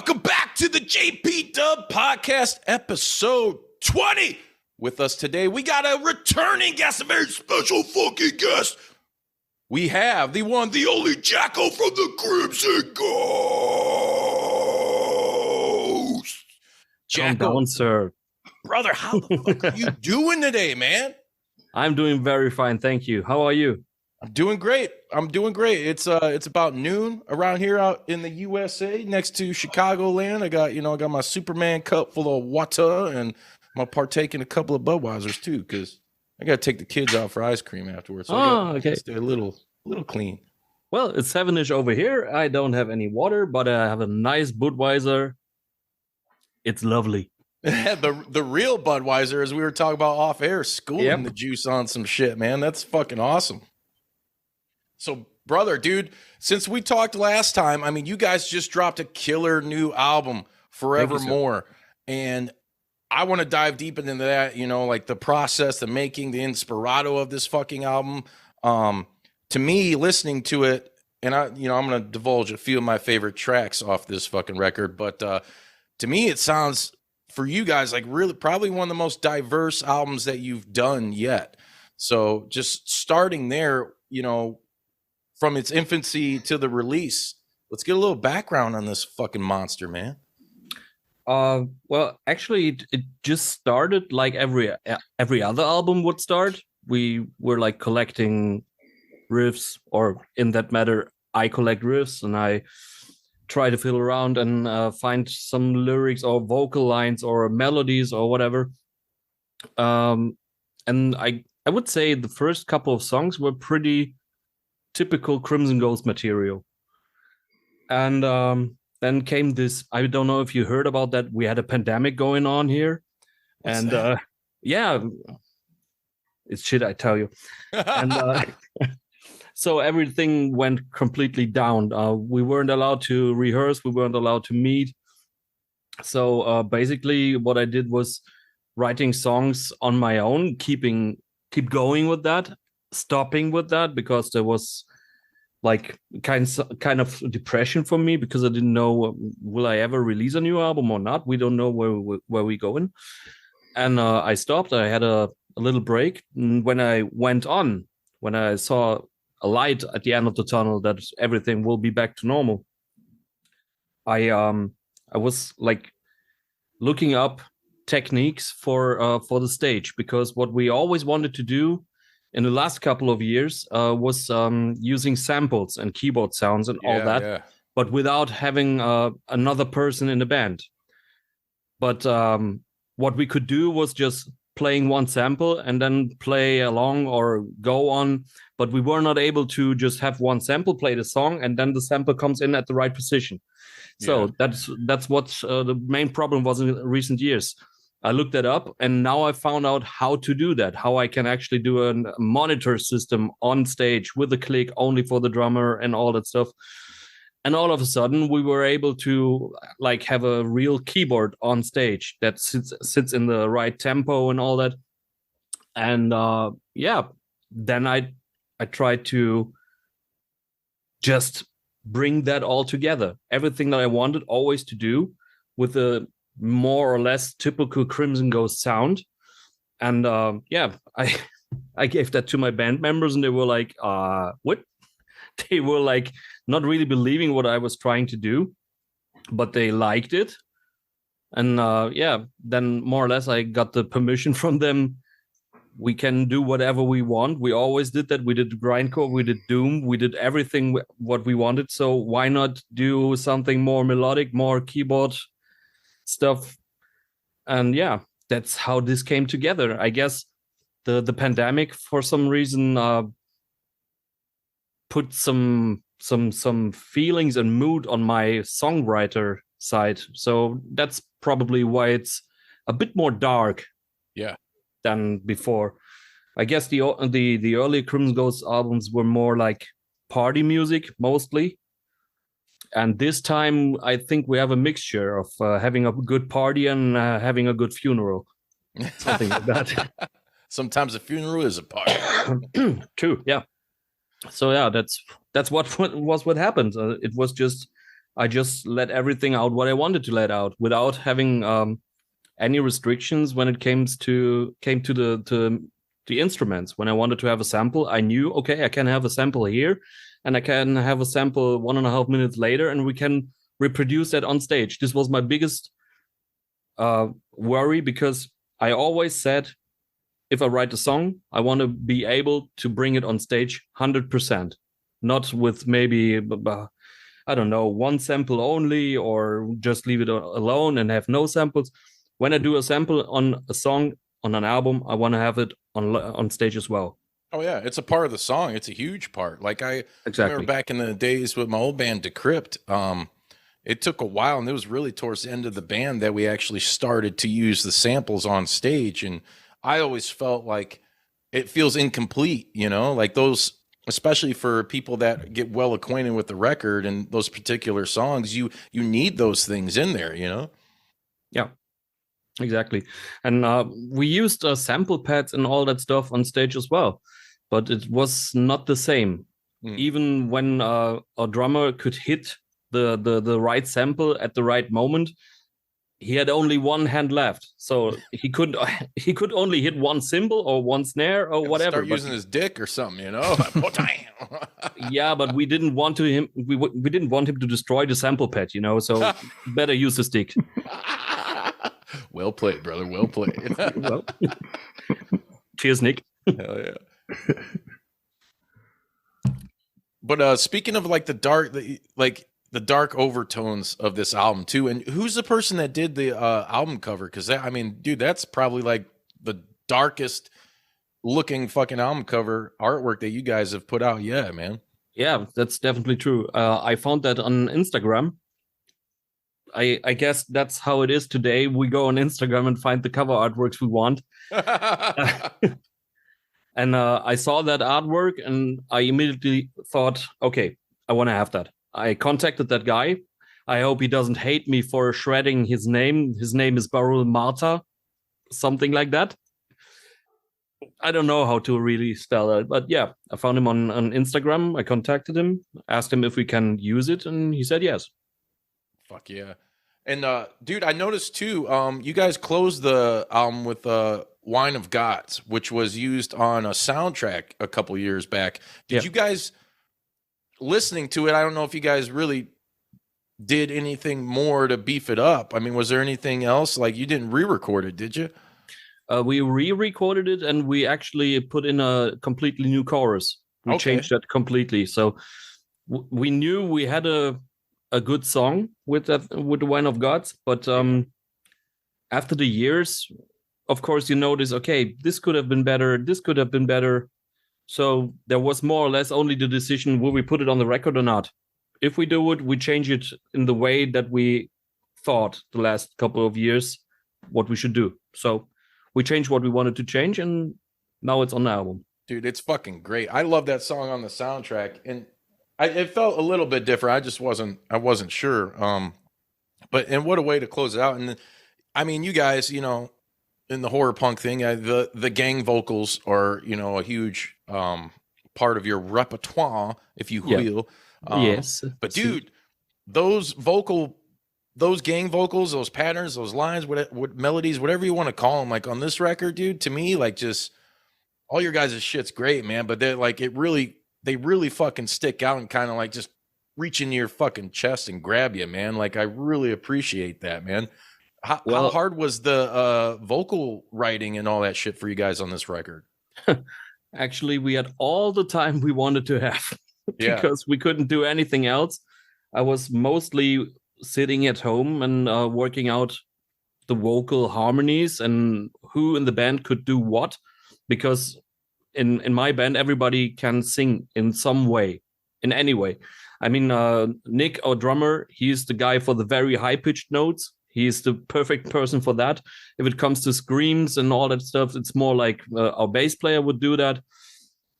Welcome back to the JPDUB podcast, episode 20. With us today, we got a returning guest, a very special fucking guest. We have the one, the only Jackal from the Crimson Ghost. Jackal, calm down, sir. Brother, how the fuck are you doing today, man? I'm doing very fine, thank you. How are you? I'm doing great. It's about noon around here out in the USA next to Chicagoland. I got my Superman cup full of water, and I'm gonna partake in a couple of Budweisers too, because I gotta take the kids out for ice cream afterwards. So okay. Stay a little clean. Well, it's 7-ish over here. I don't have any water, but I have a nice Budweiser. It's lovely. the real Budweiser, as we were talking about off air, schooling the juice on some shit, man. That's fucking awesome. So, brother, dude, since we talked last time, I mean, you guys just dropped a killer new album, Forevermore, and I want to dive deep into that, like the process, the making, the inspirato of this fucking album. To me, listening to it, and I'm going to divulge a few of my favorite tracks off this fucking record, but to me, it sounds, for you guys, like really probably one of the most diverse albums that you've done yet. So just starting there, from its infancy to the release, let's get a little background on this fucking monster, man. Well, actually, it just started like every other album would start. We were like collecting riffs, or in that matter, I collect riffs and I try to feel around and find some lyrics or vocal lines or melodies or whatever. And I would say the first couple of songs were pretty typical Crimson Ghost material. And then came this, I don't know if you heard about that, we had a pandemic going on here. What's that? It's shit, I tell you. And so everything went completely down. We weren't allowed to rehearse, we weren't allowed to meet. So basically what I did was writing songs on my own, keep going with that, stopping with that, because there was like kind of depression for me, because I didn't know, will I ever release a new album or not? We don't know where we're going. And I stopped. I had a little break. And when I went on, when I saw a light at the end of the tunnel that everything will be back to normal, I was like looking up techniques for the stage, because what we always wanted to do in the last couple of years was using samples and keyboard sounds and all that, but without having another person in the band. But what we could do was just playing one sample and then play along or go on, but we were not able to just have one sample play the song and then the sample comes in at the right position. So that's what the main problem was in recent years. I looked that up, and now I found out how to do that, how I can actually do a monitor system on stage with a click only for the drummer and all that stuff. And all of a sudden, we were able to like have a real keyboard on stage that sits in the right tempo and all that. And then I tried to just bring that all together. Everything that I wanted always to do with a more or less typical Crimson Ghost sound. And I gave that to my band members, and they were like, what? They were like not really believing what I was trying to do, but they liked it. And then more or less I got the permission from them. We can do whatever we want. We always did that. We did grindcore, we did doom, we did everything what we wanted. So why not do something more melodic, more keyboard stuff? And that's how this came together. I guess the pandemic for some reason put some feelings and mood on my songwriter side. So that's probably why it's a bit more dark than before. I guess the early Crimson Ghost albums were more like party music mostly. And this time, I think we have a mixture of having a good party and having a good funeral. Something like that. Sometimes a funeral is a party. True, yeah. So that's what happened. It was just I just let everything out what I wanted to let out without having any restrictions when it came to the instruments. When I wanted to have a sample, I knew, okay, I can have a sample here and I can have a sample 1.5 minutes later and we can reproduce that on stage. This was my biggest worry, because I always said, if I write a song, I want to be able to bring it on stage 100%, not with maybe, I don't know, one sample only, or just leave it alone and have no samples. When I do a sample on a song, on an album, I want to have it on stage as well. Oh yeah, it's a part of the song. It's a huge part. Like I remember back in the days with my old band Decrypt, it took a while, and it was really towards the end of the band that we actually started to use the samples on stage. And I always felt like it feels incomplete, you know, like those, especially for people that get well acquainted with the record and those particular songs, you need those things in there, you know? Yeah. Exactly. And we used sample pads and all that stuff on stage as well, but it was not the same. Even when a drummer could hit the right sample at the right moment, he had only one hand left, so he could only hit one cymbal or one snare or whatever. Start using his dick or something, you know? Yeah, but we didn't want him to destroy the sample pad, you know, so better use the stick. Well played, brother. Well played. Well, cheers, Nick. Hell yeah. But speaking of like the dark overtones of this album too, and who's the person that did the album cover? Because I mean, dude, that's probably like the darkest looking fucking album cover artwork that you guys have put out yet, man. Yeah, that's definitely true. I found that on Instagram. I guess that's how it is today. We go on Instagram and find the cover artworks we want. And I saw that artwork and I immediately thought, okay, I want to have that. I contacted that guy. I hope he doesn't hate me for shredding his name. His name is Barul Marta, something like that. I don't know how to really spell it, but yeah, I found him on Instagram. I contacted him, asked him if we can use it, and he said yes. Fuck yeah. And dude, I noticed too, you guys closed the album with Wine of Gods, which was used on a soundtrack a couple years back. Did you guys, listening to it, I don't know if you guys really did anything more to beef it up. I mean, was there anything else? Like, you didn't re-record it, did you? We re-recorded it, and we actually put in a completely new chorus. We changed that completely. So we knew we had a good song with the Wine of Gods, but after the years, of course, you notice, okay, this could have been better, this could have been better. So there was more or less only the decision, will we put it on the record or not? If we do it, we change it in the way that we thought the last couple of years what we should do. So we changed what we wanted to change, and now it's on the album. Dude, it's fucking great. I love that song on the soundtrack, and it felt a little bit different. I wasn't sure. And what a way to close it out. And I mean, you guys, you know, in the horror punk thing, the gang vocals are, you know, a huge part of your repertoire, if you will. Yes. But dude, those gang vocals, those patterns, those lines, what melodies, whatever you want to call them, like on this record, dude, to me, like, just all your guys' shit's great, man. But they're like, they really fucking stick out and kind of like just reach into your fucking chest and grab you, man. Like, I really appreciate that, man. How hard was the vocal writing and all that shit for you guys on this record? Actually, we had all the time we wanted to have because we couldn't do anything else. I was mostly sitting at home and working out the vocal harmonies and who in the band could do what, because in my band, everybody can sing in some way, in any way. I mean, Nick, our drummer, he's the guy for the very high-pitched notes. He's the perfect person for that. If it comes to screams and all that stuff, it's more like our bass player would do that.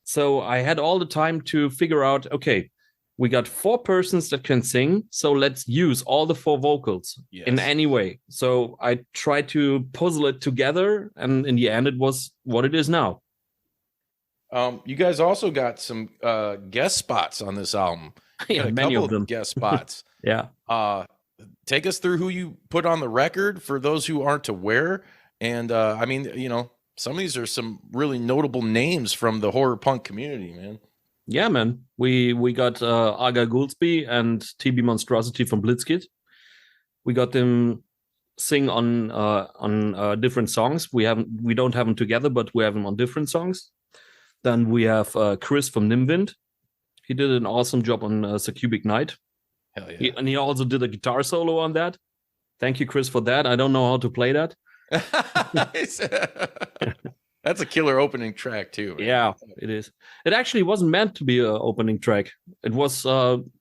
So I had all the time to figure out, okay, we got 4 persons that can sing, so let's use all the 4 vocals in any way. So I tried to puzzle it together, and in the end, it was what it is now. You guys also got some guest spots on this album. Yeah, a many couple of them. guest spots. Yeah. Take us through who you put on the record for those who aren't aware. And I mean, some of these are some really notable names from the horror punk community, man. Yeah, man. We got Aga Gouldsby and TB Monstrosity from Blitzkid. We got them sing on different songs. We don't have them together, but we have them on different songs. Then we have Chris from Nimwind. He did an awesome job on Succubic Night. Hell yeah. And he also did a guitar solo on that. Thank you, Chris, for that. I don't know how to play that. That's a killer opening track too, man. Yeah, it is. It actually wasn't meant to be an opening track. It was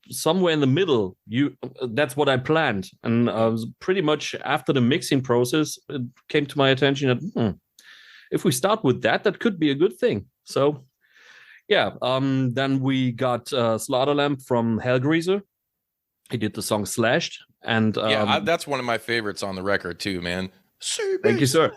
somewhere in the middle. That's what I planned. And pretty much after the mixing process, it came to my attention that if we start with that, that could be a good thing. So yeah, then we got Slaughterlamp from Hellgreaser. He did the song Slashed. And that's one of my favorites on the record too, man. Thank you, sir.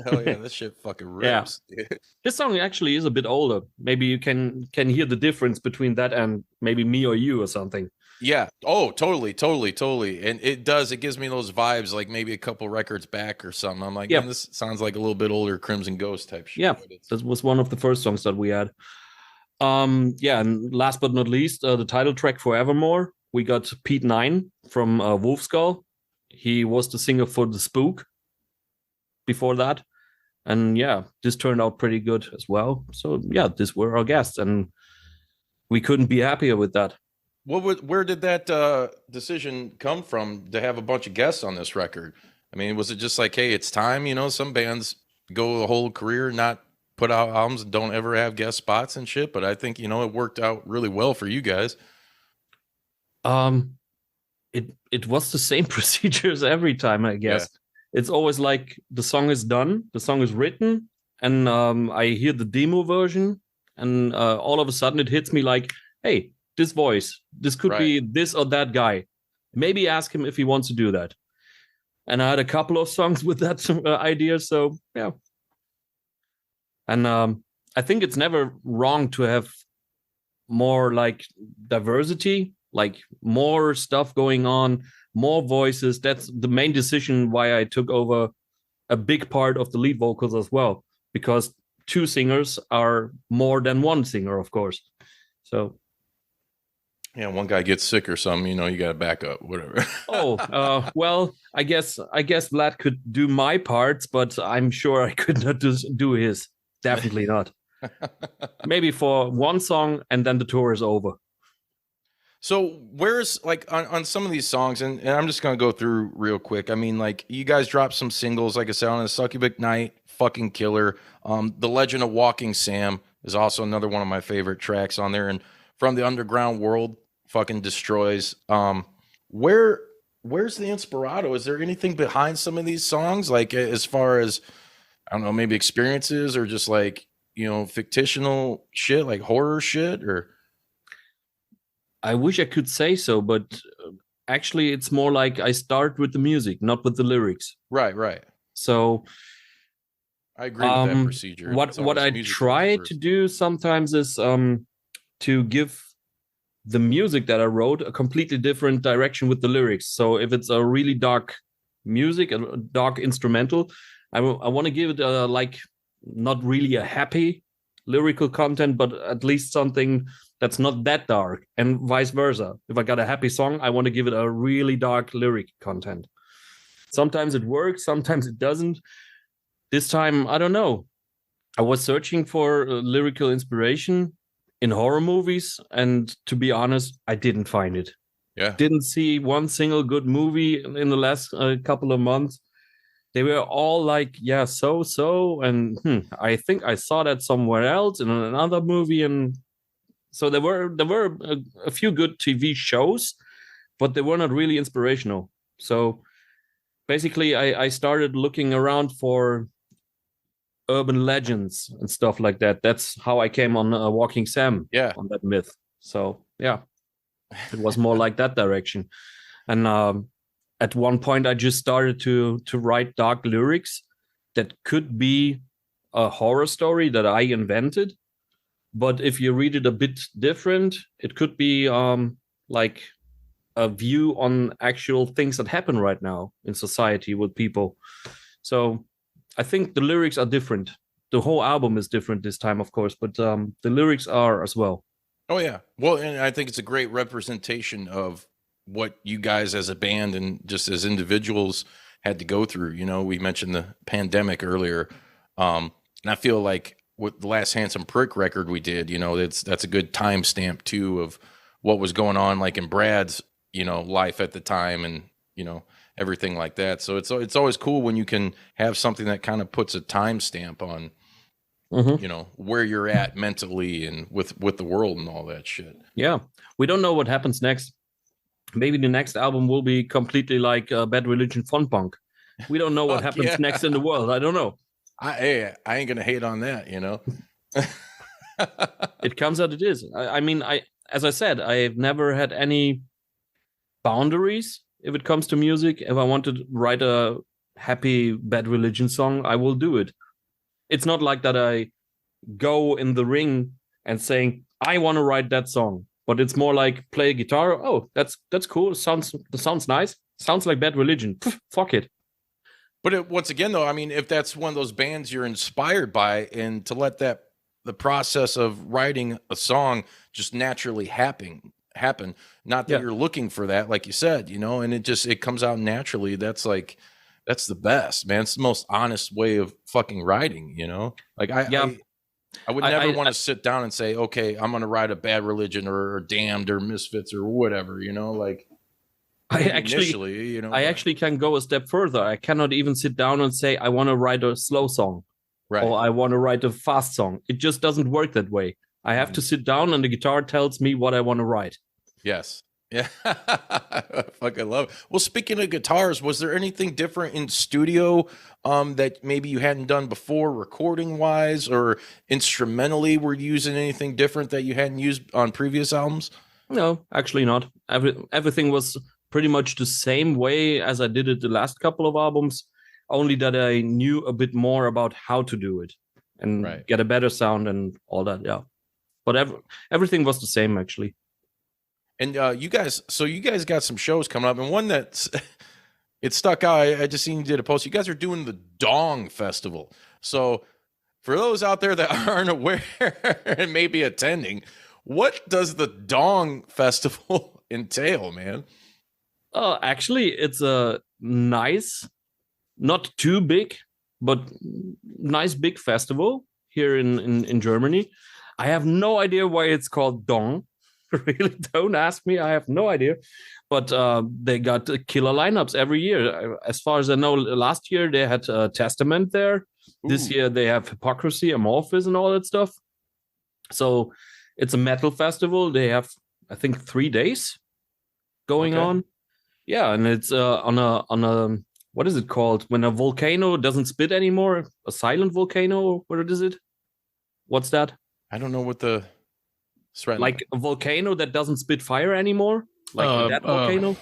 Hell yeah, this shit fucking rips. Yeah. This song actually is a bit older. Maybe you can hear the difference between that and maybe Me or You or something. Yeah. Oh, totally. And it gives me those vibes like maybe a couple records back or something. I'm like, man, this sounds like a little bit older Crimson Ghost type shit. Yeah, that was one of the first songs that we had. And last but not least, the title track Forevermore. We got Pete Nine from Wolf Skull. He was the singer for The Spook before that. And yeah, this turned out pretty good as well. So yeah, these were our guests, and we couldn't be happier with that. Where did that decision come from to have a bunch of guests on this record? I mean, was it just like, hey, it's time? Some bands go the whole career, not put out albums and don't ever have guest spots and shit. But I think, it worked out really well for you guys. It was the same procedures every time, I guess. Yeah. It's always like the song is done, the song is written, and I hear the demo version, and all of a sudden it hits me like, hey, this voice, this could be this or that guy. Maybe ask him if he wants to do that. And I had a couple of songs with that idea, so yeah. And I think it's never wrong to have more like diversity, like more stuff going on, more voices. That's the main decision why I took over a big part of the lead vocals as well, because two singers are more than one singer, of course. So yeah, one guy gets sick or something, you got to back up, whatever. Well, I guess Vlad could do my parts, but I'm sure I could not do his. Definitely not. Maybe for one song, and then the tour is over. So where's like on some of these songs, and I'm just going to go through real quick. I mean, like you guys dropped some singles, like I said, on a Succubic Night, fucking killer. The Legend of Walking Sam is also another one of my favorite tracks on there. And From the Underground World fucking destroys. Where's the Inspirato? Is there anything behind some of these songs? Like as far as, I don't know, maybe experiences or just like, fictional shit, like horror shit or... I wish I could say so, but actually it's more like I start with the music, not with the lyrics. Right. So I agree with that procedure. What I try to do sometimes is to give the music that I wrote a completely different direction with the lyrics. So if it's a really dark music, a dark instrumental, I want to give it like not really a happy lyrical content, but at least something that's not that dark, and vice versa. If I got a happy song, I want to give it a really dark lyric content. Sometimes it works, sometimes it doesn't. This time, I don't know. I was searching for lyrical inspiration in horror movies, and to be honest, I didn't find it. Yeah. Didn't see one single good movie in the last couple of months. They were all like, yeah, so, and I think I saw that somewhere else in another movie, and so there were a few good TV shows, but they were not really inspirational. So basically, I started looking around for urban legends and stuff like that. That's how I came on Walking Sam, on that myth. So yeah, it was more like that direction. And at one point, I just started to write dark lyrics that could be a horror story that I invented. But if you read it a bit different, it could be like a view on actual things that happen right now in society with people. So I think the lyrics are different. The whole album is different this time, of course, but the lyrics are as well. Oh yeah. Well, and I think it's a great representation of what you guys as a band and just as individuals had to go through. You know, we mentioned the pandemic earlier. And I feel like with the last Handsome Prick record we did, you know, that's a good timestamp too of what was going on like in Brad's, you know, life at the time and, you know, everything like that. So it's always cool when you can have something that kind of puts a timestamp on, you know, where you're at mentally and with the world and all that shit. Yeah. We don't know what happens next. Maybe the next album will be completely like Bad Religion Fun Punk. We don't know what happens next in the world. I don't know. I ain't gonna hate on that, you know. It comes out it is. I mean, as I said, I've never had any boundaries if it comes to music. If I want to write a happy Bad Religion song, I will do it. It's not like that I go in the ring and saying, I want to write that song. But it's more like play a guitar. Oh, that's cool. It sounds nice. Sounds like Bad Religion. Fuck it. But once again, though, I mean, if that's one of those bands you're inspired by, and to let the process of writing a song just naturally happen, not that you're looking for that, like you said, you know, and it comes out naturally. That's the best, man. It's the most honest way of fucking writing, you know? Like I would never want to sit down and say, okay, I'm going to write a Bad Religion or Damned or Misfits or whatever, you know, like I actually can go a step further. I cannot even sit down and say, I want to write a slow song or I want to write a fast song. It just doesn't work that way. I have to sit down and the guitar tells me what I want to write. Yes. Yeah. I fucking love it. Well, speaking of guitars, was there anything different in studio that maybe you hadn't done before, recording wise or instrumentally? Were you using anything different that you hadn't used on previous albums? No, actually not. Everything was pretty much the same way as I did it the last couple of albums, only that I knew a bit more about how to do it and get a better sound and all that. Yeah. But everything was the same, actually. And you guys got some shows coming up, and one that's it stuck out. I just seen you did a post. You guys are doing the Dong Festival. So for those out there that aren't aware and maybe attending, what does the Dong Festival entail, man? Actually, it's a nice, not too big, but nice big festival here in Germany. I have no idea why it's called Dong. Really, don't ask me. I have no idea. But they got killer lineups every year. As far as I know, last year they had Testament there. Ooh. This year they have Hypocrisy, Amorphis, and all that stuff. So it's a metal festival. They have, I think, 3 days going on. Yeah, and it's on a what is it called? When a volcano doesn't spit anymore, a silent volcano. What is it? What's that? I don't know what the like a volcano that doesn't spit fire anymore, like that volcano.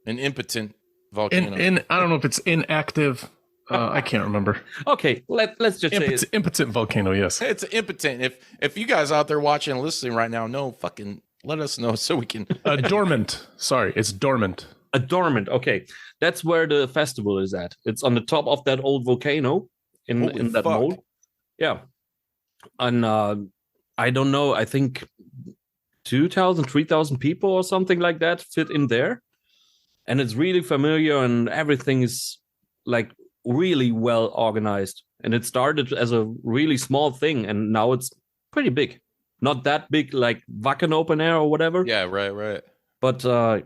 An impotent volcano. I don't know if it's inactive. I can't remember. Okay, let's just say it's impotent volcano. Yes, it's impotent. If you guys out there watching and listening right now, fucking let us know so we can. Dormant. Sorry, it's dormant. A dormant. Okay, that's where the festival is at. It's on the top of that old volcano in that mold. Yeah, and I don't know. I think 2,000, 3,000 people or something like that fit in there, and it's really familiar and everything is like really well organized. And it started as a really small thing, and now it's pretty big. Not that big like Wacken Open Air or whatever. Yeah, right. But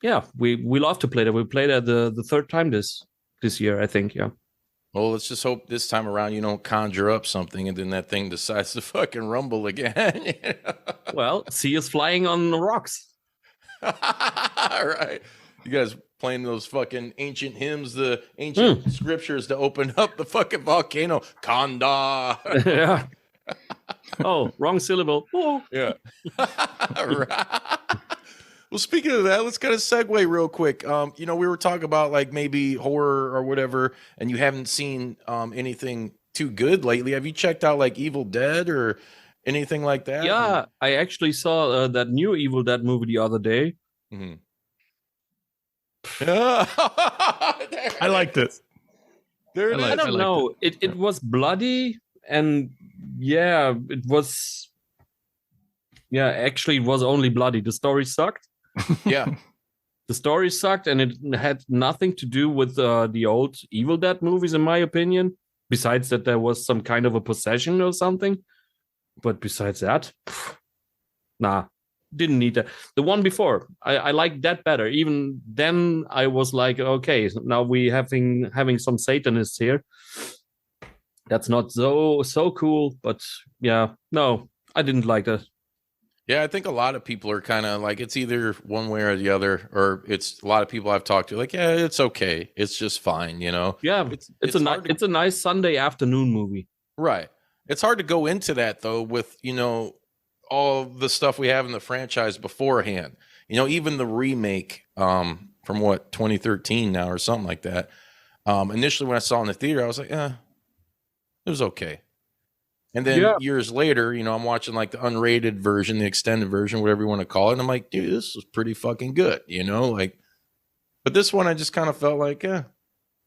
yeah, we love to play there. We played there the third time this year, I think. Yeah. Well, let's just hope this time around you don't conjure up something and then that thing decides to fucking rumble again. You know? Well, see us flying on the rocks. All right. You guys playing those fucking ancient hymns, the ancient scriptures to open up the fucking volcano. Kanda. Yeah. Oh, wrong syllable. Oh. Yeah. Right. Well, speaking of that, let's kind of segue real quick. You know, we were talking about like maybe horror or whatever, and you haven't seen anything too good lately. Have you checked out like Evil Dead or Anything like that? Yeah, I actually saw that new Evil Dead movie the other day. Mm-hmm. I liked it. There it is. I don't know. It was bloody, and yeah, it was. Yeah, actually, it was only bloody. The story sucked. Yeah. The story sucked, and it had nothing to do with the old Evil Dead movies, in my opinion. Besides that, there was some kind of a possession or something. But besides that, nah, didn't need that. The one before, I liked that better. Even then, I was like, okay, now we having some Satanists here. That's not so cool. But yeah, no, I didn't like that. Yeah, I think a lot of people are kind of like, it's either one way or the other, or it's a lot of people I've talked to like, yeah, it's okay, it's just fine, you know. Yeah, it's a nice Sunday afternoon movie. Right. It's hard to go into that though with, you know, all the stuff we have in the franchise beforehand. You know, even the remake from what 2013 now or something like that. Initially when I saw it in the theater, I was like, it was okay. And then years later, you know, I'm watching like the unrated version, the extended version, whatever you want to call it. And I'm like, dude, this was pretty fucking good, you know, like, but this one I just kind of felt like,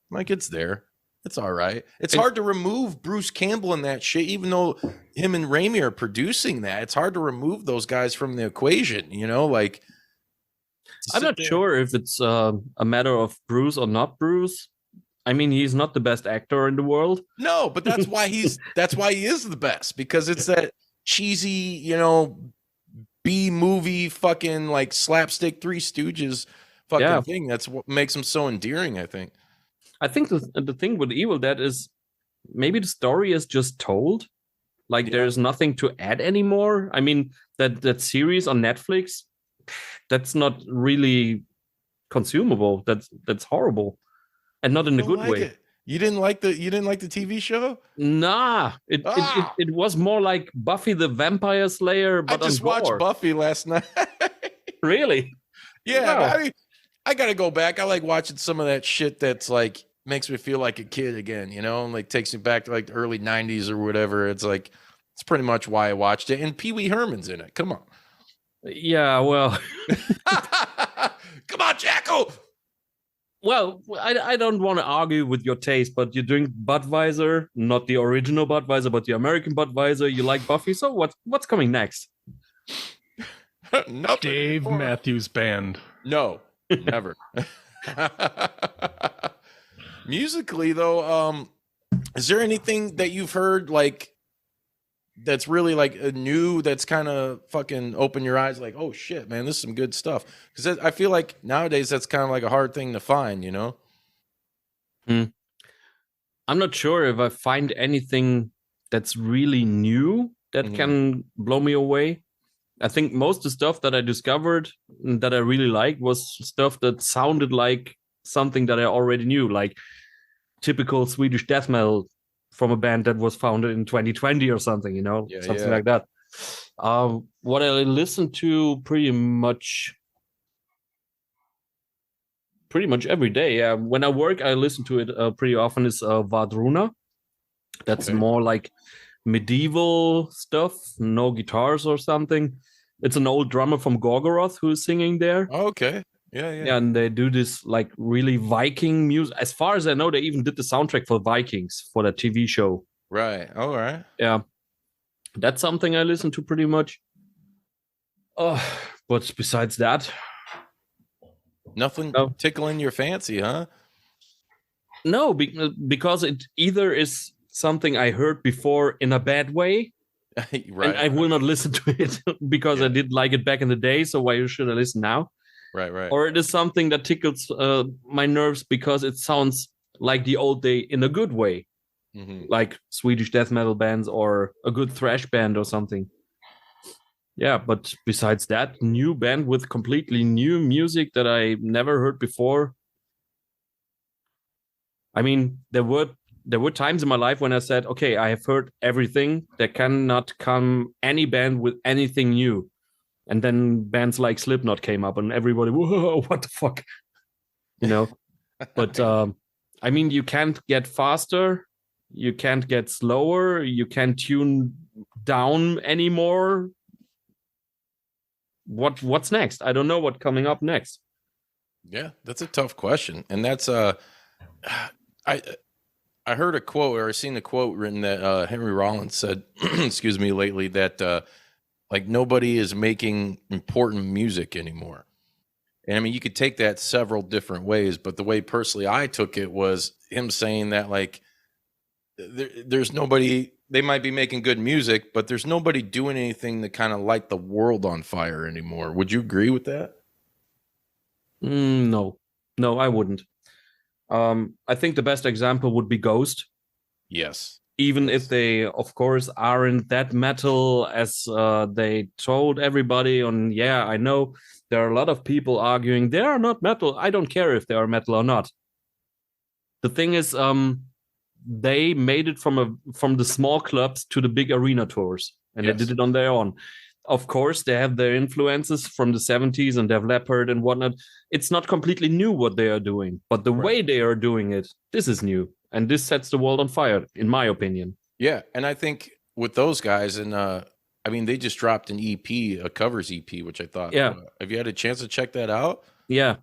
like it's there. It's all right. It's hard to remove Bruce Campbell in that shit, even though him and Raimi are producing that. It's hard to remove those guys from the equation, you know, like. I'm not sure if it's a matter of Bruce or not Bruce. I mean, he's not the best actor in the world. No, but that's why he is the best, because it's that cheesy, you know, B movie fucking like slapstick Three Stooges fucking thing. That's what makes him so endearing, I think. I think the thing with Evil Dead is maybe the story is just told. Like there's nothing to add anymore. I mean, that series on Netflix, that's not really consumable. That's horrible. And not in a good way. You didn't like the TV show? Nah, it was more like Buffy the Vampire Slayer. But I just watched Buffy last night. Really? Yeah, wow. I mean, I gotta go back. I like watching some of that shit that's like makes me feel like a kid again, you know, and like takes me back to like the early '90s or whatever. It's like it's pretty much why I watched it. And Pee Wee Herman's in it. Come on. Yeah, well, come on, Jackal. Well, I don't want to argue with your taste, but you drink Budweiser, not the original Budweiser, but the American Budweiser. You like Buffy, so what's coming next? Dave Matthews Band. No, never. Musically, though, is there anything that you've heard like that's really like a new, that's kind of fucking open your eyes like, oh shit, man, this is some good stuff? Because I feel like nowadays that's kind of like a hard thing to find, you know? I'm not sure if I find anything that's really new that can blow me away. I think most of the stuff that I discovered that I really liked was stuff that sounded like something that I already knew, like typical Swedish death metal from a band that was founded in 2020 or something, you know, something like that. What I listen to pretty much every day. When I work, I listen to it pretty often. Is Vadruna. That's more like medieval stuff, no guitars or something. It's an old drummer from Gorgoroth who is singing there. Okay. Yeah, and they do this like really Viking music. As far as I know, they even did the soundtrack for Vikings for that TV show. Right. All right. Yeah, that's something I listen to pretty much. But besides that, nothing tickling your fancy, huh? No, because it either is something I heard before in a bad way, right? And I will not listen to it because I did like it back in the day. So why should I listen now? Right. Or it is something that tickles my nerves because it sounds like the old day in a good way, like Swedish death metal bands or a good thrash band or something. Yeah, but besides that, new band with completely new music that I never heard before. I mean, there were times in my life when I said, okay, I have heard everything. There cannot come any band with anything new. And then bands like Slipknot came up and everybody, whoa, what the fuck? You know? But, I mean, you can't get faster. You can't get slower. You can't tune down anymore. What's next? I don't know what's coming up next. Yeah, that's a tough question. And that's I heard a quote, or I seen a quote written that Henry Rollins said, excuse me, lately, that like nobody is making important music anymore. And I mean, you could take that several different ways, but the way personally I took it was him saying that like there's nobody, they might be making good music, but there's nobody doing anything to kind of light the world on fire anymore. Would you agree with that? No, I wouldn't. I think the best example would be Ghost. Yes. Even if they, of course, aren't that metal as they told everybody on, yeah, I know there are a lot of people arguing they are not metal. I don't care if they are metal or not. The thing is, they made it from the small clubs to the big arena tours, and they did it on their own. Of course, they have their influences from the 70s and Def Leppard and whatnot. It's not completely new what they are doing, but the way they are doing it, this is new. And this sets the world on fire, in my opinion. Yeah, and I think with those guys, and I mean, they just dropped an EP, a covers EP, which I thought, have you had a chance to check that out? Yeah.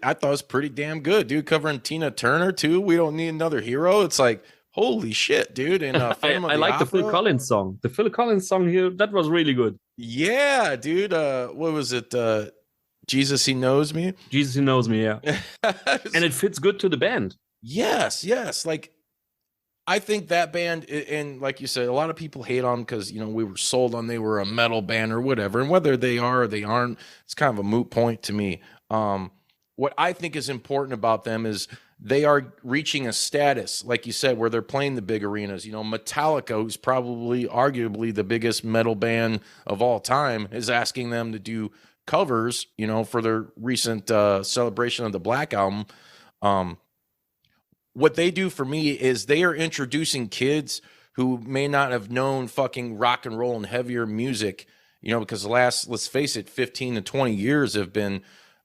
I thought it was pretty damn good, dude. Covering Tina Turner, too. We Don't Need Another Hero. It's like, holy shit, dude. And I like the Phil Collins song. The Phil Collins song here, that was really good. Yeah, dude. What was it? Jesus, He Knows Me? Jesus, He Knows Me, yeah. And it fits good to the band. Yes. Like, I think that band, and like you said, a lot of people hate on because, you know, we were sold on they were a metal band or whatever. And whether they are or they aren't, it's kind of a moot point to me. What I think is important about them is they are reaching a status, like you said, where they're playing the big arenas. You know, Metallica, who's probably arguably the biggest metal band of all time, is asking them to do covers, you know, for their recent celebration of the Black Album. What they do for me is they are introducing kids who may not have known fucking rock and roll and heavier music, you know, because the last, let's face it, 15 to 20 years have been,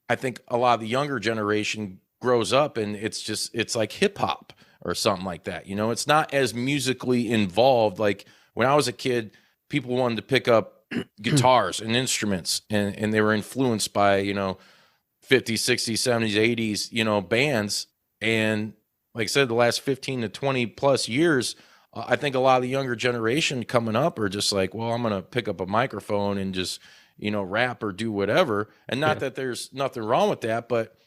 I think a lot of the younger generation grows up and it's like hip hop or something like that. You know, it's not as musically involved. Like when I was a kid, people wanted to pick up guitars and instruments and they were influenced by, you know, 50s, 60s, 70s, 80s, you know, bands. And like I said, the last 15 to 20 plus years, I think a lot of the younger generation coming up are just like, well, I'm going to pick up a microphone and just, you know, rap or do whatever. And not that there's nothing wrong with that, but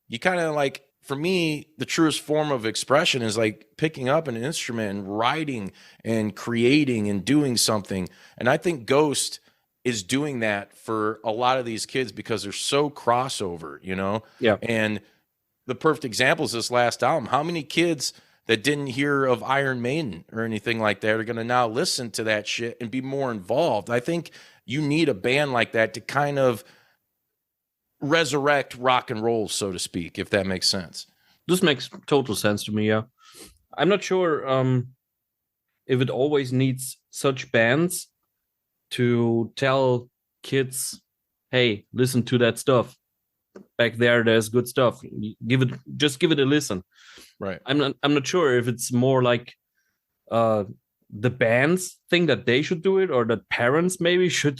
you kind of like, for me, the truest form of expression is like picking up an instrument and writing and creating and doing something. And I think Ghost is doing that for a lot of these kids because they're so crossover, you know? Yeah. And the perfect example is this last album. How many kids that didn't hear of Iron Maiden or anything like that are going to now listen to that shit and be more involved? I think you need a band like that to kind of resurrect rock and roll, so to speak, if that makes sense. This makes total sense to me, yeah. I'm not sure if it always needs such bands to tell kids, hey, listen to that stuff. Back there's good stuff. Just give it a listen. Right. I'm not sure if it's more like the bands think that they should do it, or that parents maybe should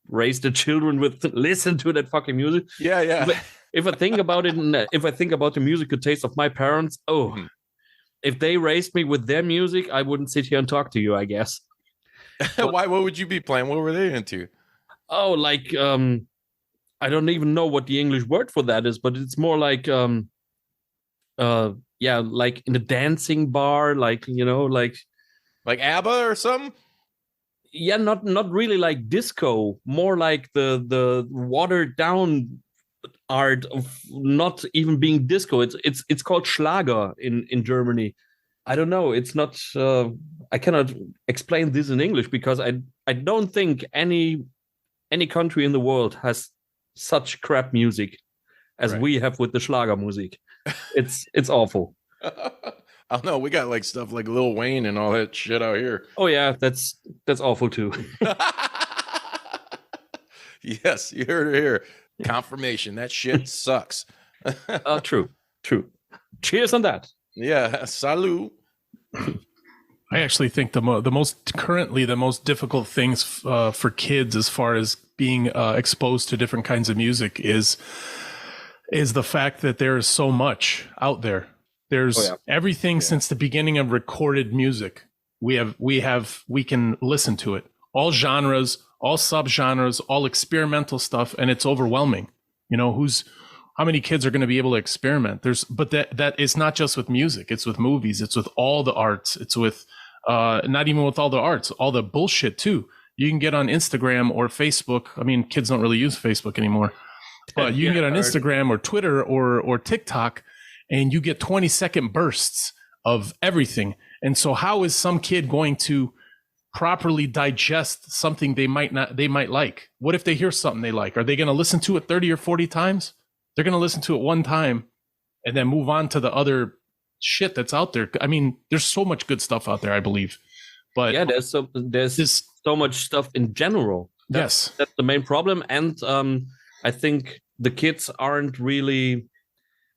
raise the children with listen to that fucking music. Yeah. But if I think about it, if I think about the musical taste of my parents, if they raised me with their music, I wouldn't sit here and talk to you, I guess. Why? What would you be playing? What were they into? Oh, like I don't even know what the English word for that is, but it's more like like in a dancing bar, like, you know, like ABBA or something. Yeah, not really like disco, more like the watered down art of not even being disco. It's called Schlager in Germany. I don't know. It's not. I cannot explain this in English because I don't think any country in the world has such crap music as we have with the Schlager music. It's awful. I don't know. We got like stuff like Lil Wayne and all that shit out here. Oh yeah, that's awful too. Yes, you heard it here. Confirmation. That shit sucks. True. Cheers on that. Yeah, salute. I actually think the most difficult things for kids as far as being exposed to different kinds of music is the fact that there is so much out there. There's everything since the beginning of recorded music. We can listen to it. All genres, all subgenres, all experimental stuff, and it's overwhelming. You know, how many kids are going to be able to experiment? But that is not just with music. It's with movies. It's with all the arts. It's with not even with all the arts, all the bullshit too. You can get on Instagram or Facebook. I mean, kids don't really use Facebook anymore, but you can get on Instagram or Twitter or TikTok, and you get 20-second bursts of everything. And so how is some kid going to properly digest something they might like? What if they hear something they like? Are they going to listen to it 30 or 40 times? They're going to listen to it one time and then move on to the other shit that's out there. I mean, there's so much good stuff out there, I believe. But yeah, there's so much stuff in general. That's the main problem. And I think the kids aren't really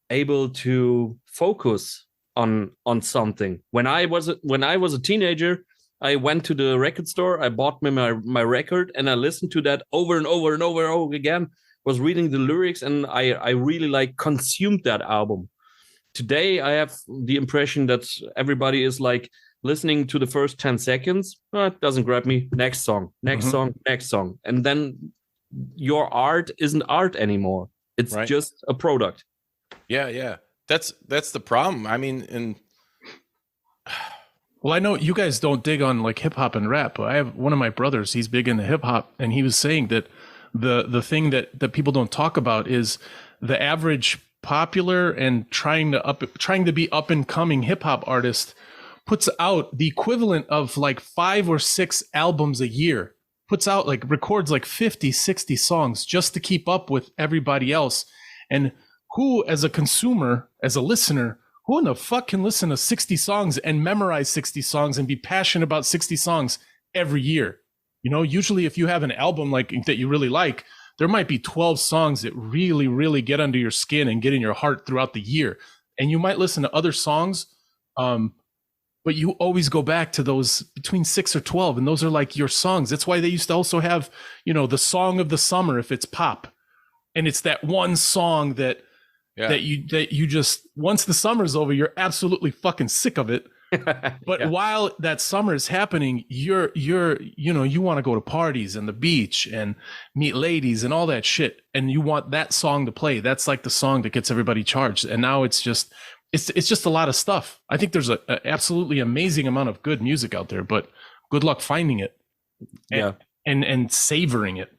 able to focus on something. When I was a teenager, I went to the record store, I bought me my record, and I listened to that over and over and over and over again. Was reading the lyrics, and I really like consumed that album. Today, I have the impression that everybody is like listening to the first 10 seconds. Oh, it doesn't grab me. Next song, next song, next song. And then your art isn't art anymore. It's just a product. Yeah. That's the problem. I mean, and well, I know you guys don't dig on like hip hop and rap, but I have one of my brothers, he's big into hip hop, and he was saying that the thing that people don't talk about is the average popular and trying to be up and coming hip hop artist puts out the equivalent of like 5 or 6 albums a year, puts out like records like 50, 60 songs just to keep up with everybody else. And who, as a consumer, as a listener, who in the fuck can listen to 60 songs and memorize 60 songs and be passionate about 60 songs every year? You know, usually if you have an album like that you really like, there might be 12 songs that really, really get under your skin and get in your heart throughout the year. And you might listen to other songs, but you always go back to those between 6 or 12, and those are like your songs. That's why they used to also have, you know, the song of the summer if it's pop. And it's that one song that you just, once the summer's over, you're absolutely fucking sick of it. But while that summer is happening, you want to go to parties and the beach and meet ladies and all that shit, and you want that song to play. That's like the song that gets everybody charged. And now it's just a lot of stuff. I think there's a absolutely amazing amount of good music out there, but good luck finding it and savoring it.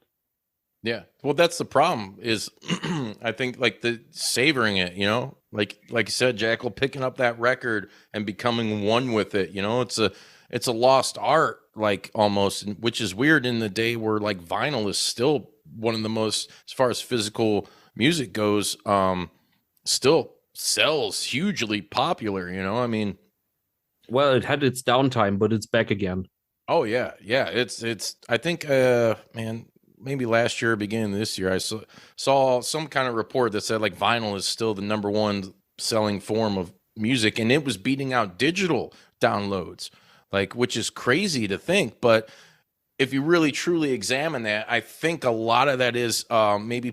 Yeah. Well, that's the problem is I think like the savoring it, you know, like you said, Jackal, picking up that record and becoming one with it, you know, it's a lost art, like almost, which is weird in the day where like vinyl is still one of the most, as far as physical music goes, still sells hugely popular, you know, I mean. Well, it had its downtime, but it's back again. Oh yeah. Yeah. It's, I think, man, maybe last year, beginning of this year, I saw some kind of report that said like vinyl is still the #1 selling form of music, and it was beating out digital downloads, like, which is crazy to think. But if you really truly examine that, I think a lot of that is maybe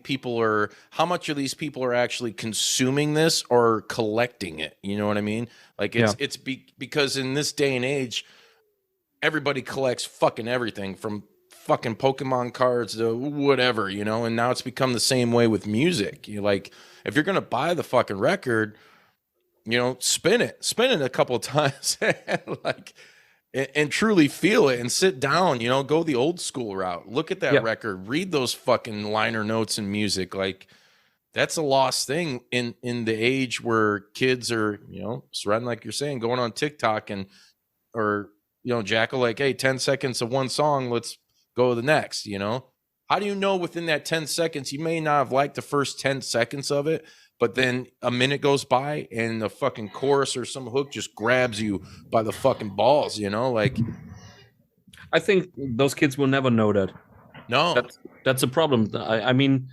how much of these people are actually consuming this or collecting it? You know what I mean? Like because in this day and age, everybody collects fucking everything from fucking Pokemon cards to whatever, you know, and now it's become the same way with music. You like, if you're gonna buy the fucking record, you know, spin it a couple of times and truly feel it and sit down, you know, go the old school route. Look at that record, read those fucking liner notes and music. Like, that's a lost thing in the age where kids are, you know, surrounding, like you're saying, going on TikTok or you know, Jackal, like, hey, 10 seconds of one song, let's go to the next, you know? How do you know within that 10 seconds, you may not have liked the first 10 seconds of it, but then a minute goes by and the fucking chorus or some hook just grabs you by the fucking balls, you know? Like, I think those kids will never know that. No. That's a problem. I mean,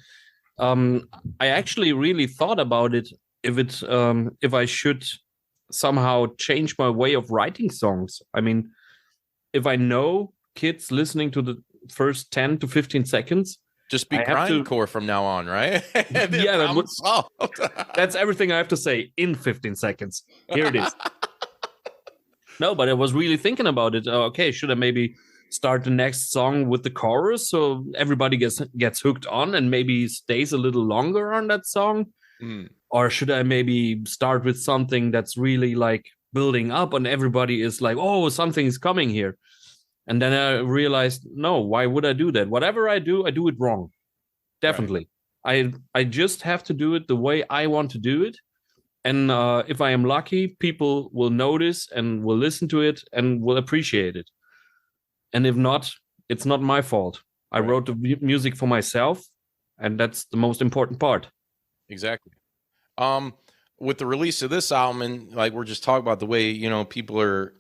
I actually really thought about it if I should somehow changed my way of writing songs. I mean, if I know kids listening to the first 10 to 15 seconds, just be grindcore from now on, right? Yeah, that's everything I have to say in 15 seconds. Here it is. No, but I was really thinking about it. Okay, should I maybe start the next song with the chorus so everybody gets hooked on and maybe stays a little longer on that song? Or should I maybe start with something that's really like building up and everybody is like, oh, something's coming here? And then I realized, no, why would I do that? Whatever I do it wrong. Definitely. Right. I just have to do it the way I want to do it. And if I am lucky, people will notice and will listen to it and will appreciate it. And if not, it's not my fault. I wrote the music for myself, and that's the most important part. Exactly. With the release of this album, and like we're just talking about the way, you know, people are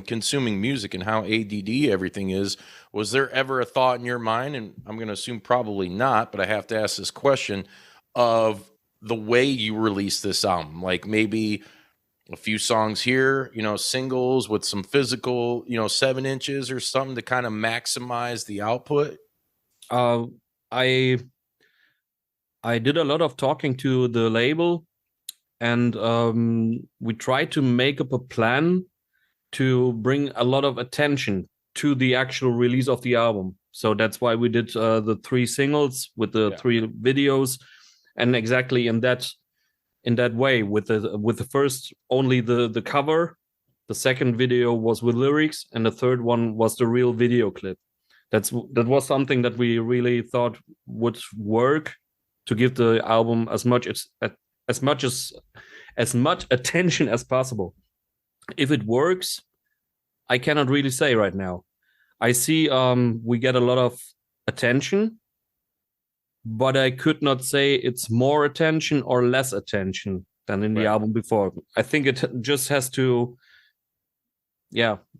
consuming music and how ADD everything is, was there ever a thought in your mind, and I'm going to assume probably not, but I have to ask this question, of the way you release this album? Like maybe a few songs here, you know, singles with some physical, you know, 7 inches or something to kind of maximize the output? I did a lot of talking to the label, and we tried to make up a plan to bring a lot of attention to the actual release of the album. So that's why we did the 3 singles with the 3 videos, and exactly in that way, with the first only the cover, the second video was with lyrics, and the third one was the real video clip. That was something that we really thought would work to give the album as much attention as possible. If it works, I cannot really say right now. I see we get a lot of attention, but I could not say it's more attention or less attention than in the album before. I think it just has to,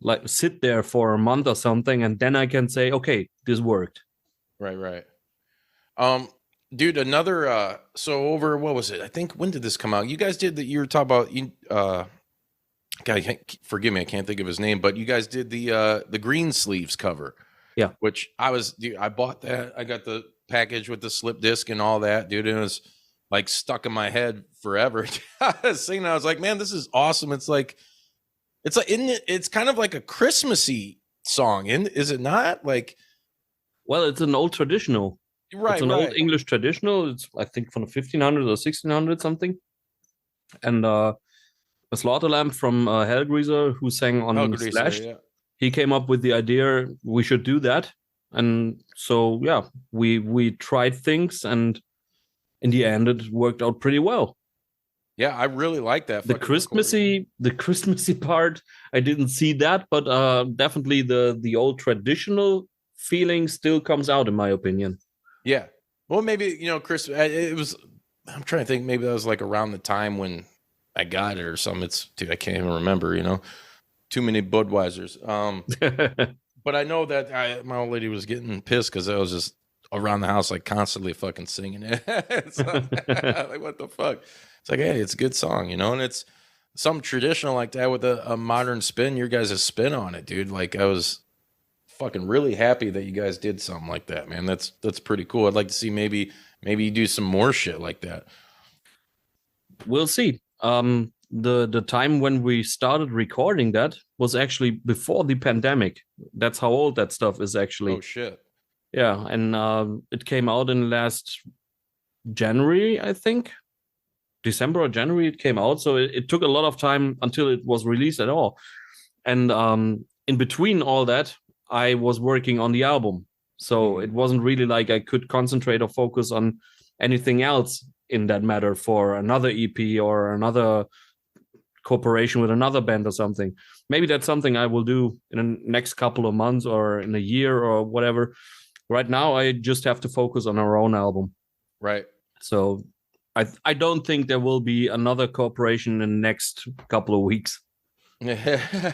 like sit there for a month or something, and then I can say, okay, this worked. Right. Dude, another so over, what was it? I think, when did this come out? You guys did you were talking about God, forgive me, I can't think of his name, but you guys did the green sleeves cover. Yeah. Which I bought that. I got the package with the slip disc and all that, dude. And it was like stuck in my head forever. I was singing, I was like, man, this is awesome. It's like it's kind of like a Christmassy song, is it not? Like, well, it's an old traditional. Right, it's an old English traditional. It's, I think, from the 1500s or 1600 something. And a Slaughterlamp from Hellgreaser, who sang on Slash, he came up with the idea we should do that. And so, we tried things, and in the end, it worked out pretty well. Yeah, I really like that. The Christmassy part, I didn't see that, but definitely the old traditional feeling still comes out, in my opinion. Yeah. Well, maybe, you know, it was, I'm trying to think, maybe that was like around the time when I got it or something. Dude, I can't even remember, you know, too many Budweisers. But I know that my old lady was getting pissed because I was just around the house, like, constantly fucking singing it. Like, what the fuck? It's like, hey, it's a good song, you know, and it's some traditional like that with a modern spin, your guys' spin on it, dude. Like, I was fucking really happy that you guys did something like that, man. That's pretty cool. I'd like to see maybe you do some more shit like that. We'll see. The time when we started recording that was actually before the pandemic. That's how old that stuff is, actually. Oh shit. Yeah, and it came out in last January, I think. December or January it came out, so it took a lot of time until it was released at all. And in between all that, I was working on the album, so it wasn't really like I could concentrate or focus on anything else in that matter for another EP or another cooperation with another band or something. Maybe that's something I will do in the next couple of months or in a year or whatever. Right now, I just have to focus on our own album. Right. So I don't think there will be another cooperation in the next couple of weeks. Are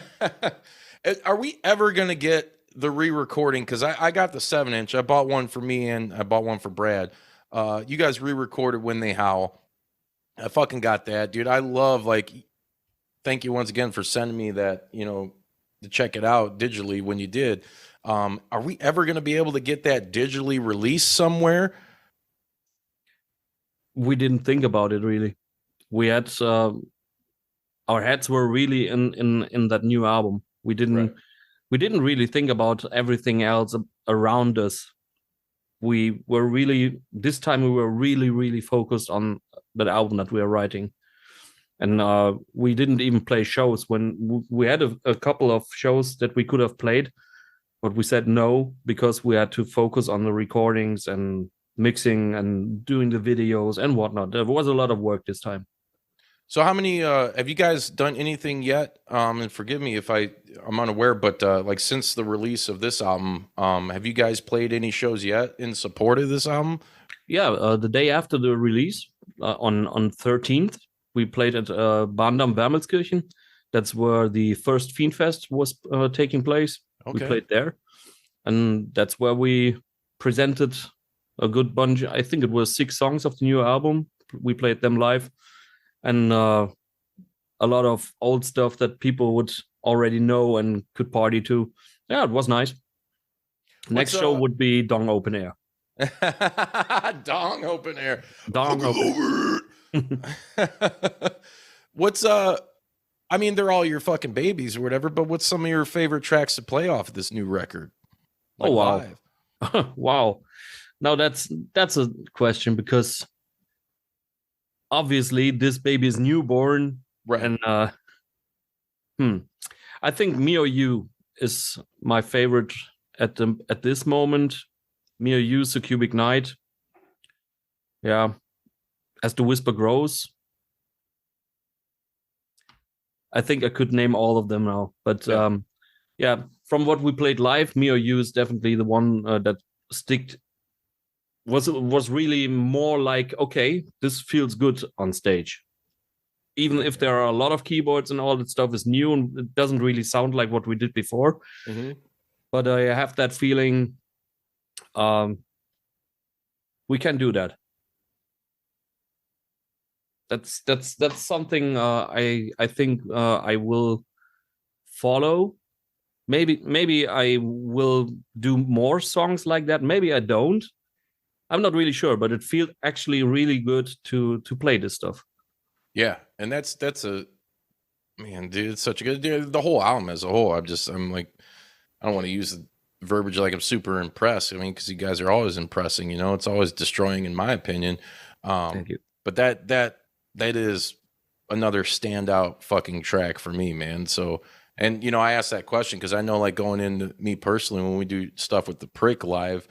we ever going to get the re-recording? Because I got the 7-inch. I bought one for me and I bought one for Brad. You guys re-recorded When They Howl. I fucking got that, dude. I love, like, thank you once again for sending me that, to check it out digitally when you did. Are we ever going to be able to get that digitally released somewhere? We didn't think about it really. We had our heads were really in that new album. We didn't really think about everything else around us. We were really, this time we were really, really focused on that album that we are writing. And we didn't even play shows. When we had a couple of shows that we could have played, but we said no, because we had to focus on the recordings and mixing and doing the videos and whatnot. There was a lot of work this time. So how many, have you guys done anything yet? And forgive me if I'm unaware, but like since the release of this album, have you guys played any shows yet in support of this album? Yeah, the day after the release, on 13th, we played at Bahndamm Wermelskirchen. That's where the first Fiendfest was taking place. Okay. We played there. And that's where we presented a good bunch. I think it was 6 songs of the new album. We played them live. And a lot of old stuff that people would already know and could party to. Yeah, it was nice. Next show would be Dong Open Air. Dong Open Air. Dong Open Air. What's I mean, they're all your fucking babies or whatever, but what's some of your favorite tracks to play off of this new record? Like, oh wow. Wow. Now that's a question, because obviously this baby is newborn, right? And I think Me or You is my favorite at this moment. Me or You, The Cubic Night. Yeah. As the Whisper Grows. I think I could name all of them now, but yeah, from what we played live, Me or You is definitely the one that was really more like, okay, this feels good on stage. Even if there are a lot of keyboards and all that stuff is new and it doesn't really sound like what we did before. Mm-hmm. But I have that feeling we can do that. That's something I think I will follow. Maybe I will do more songs like that. Maybe I don't. I'm not really sure, but it feels actually really good to play this stuff. Yeah, and that's a man, dude. It's such a good, dude, the whole album as a whole. I'm like, I don't want to use the verbiage like I'm super impressed. I mean, because you guys are always impressing. It's always destroying, in my opinion. Thank you. But that is another standout fucking track for me, man. So, and I asked that question because I know, like, going into me personally, when we do stuff with the Prick live,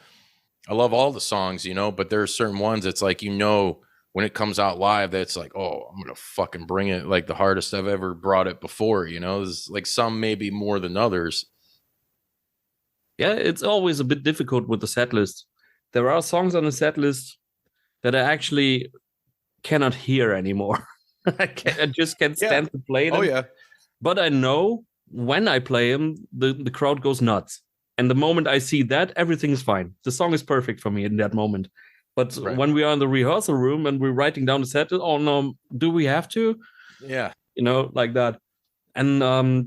I love all the songs, but there are certain ones that's like, when it comes out live, that's like, oh, I'm gonna fucking bring it like the hardest I've ever brought it before. There's like some maybe more than others. Yeah, it's always a bit difficult with the set list. There are songs on the set list that I actually cannot hear anymore. I just can't stand to play them. Oh yeah. But I know when I play them, the crowd goes nuts. And the moment I see that, everything is fine. The song is perfect for me in that moment. But when we are in the rehearsal room and we're writing down the set, oh no, do we have to? Yeah. Like that. And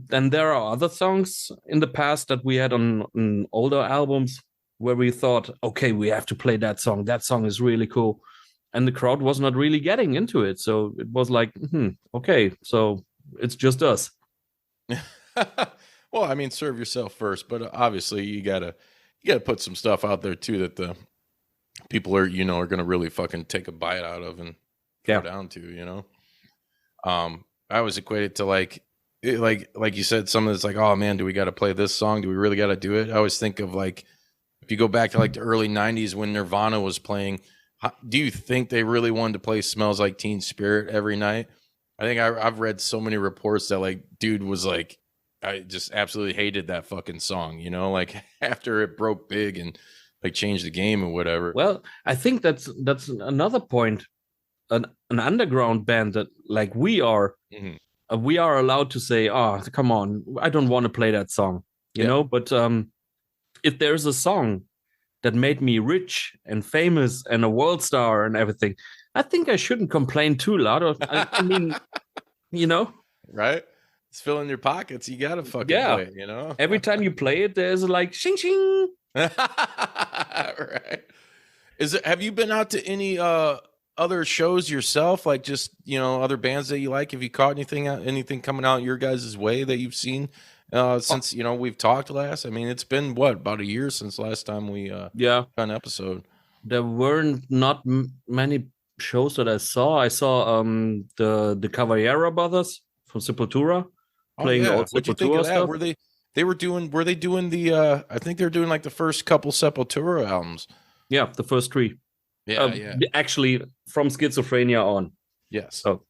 then there are other songs in the past that we had on older albums where we thought, okay, we have to play that song. That song is really cool. And the crowd was not really getting into it. So it was like, okay, so it's just us. Well, I mean, serve yourself first, but obviously you gotta put some stuff out there too that the people are gonna really fucking take a bite out of and go down to. I always equate it to like you said, something that's like, oh man, do we got to play this song? Do we really got to do it? I always think of like, if you go back to like the early '90s when Nirvana was playing, do you think they really wanted to play "Smells Like Teen Spirit" every night? I think I've read so many reports that like dude was like, I just absolutely hated that fucking song, like after it broke big and like changed the game or whatever. Well, I think that's another point. An underground band that like we are, we are allowed to say, oh, come on, I don't want to play that song, you know? But if there's a song that made me rich and famous and a world star and everything, I think I shouldn't complain too loud. I mean, right? It's filling your pockets. You gotta fucking play it, you know. Every time you play it, there's like shing shing. Right. Have you been out to any other shows yourself? Like just, you know, other bands that you like? Have you caught anything coming out your guys' way that you've seen since, you know, we've talked last? I mean, it's been about a year since last time we done an episode. There weren't not many shows that I saw. I saw the Cavallera brothers from Sepultura playing old Sepultura. What'd you think of that? Were they doing the I think they're doing like the first couple Sepultura albums. Yeah, the first 3. Yeah. Actually, from Schizophrenia on. Yes. So